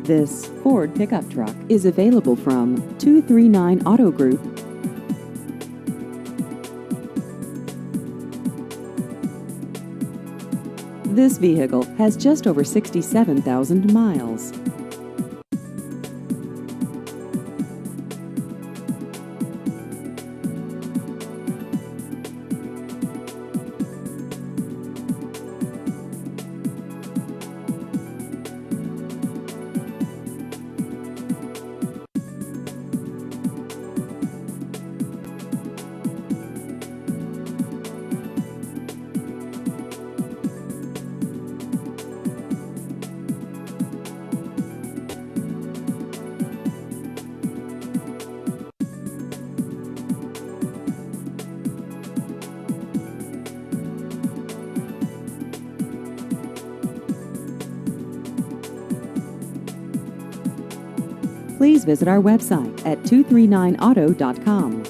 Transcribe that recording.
This Ford pickup truck is available from 239 Auto Group. This vehicle has just over 67,000 miles. Please visit our website at 239auto.com.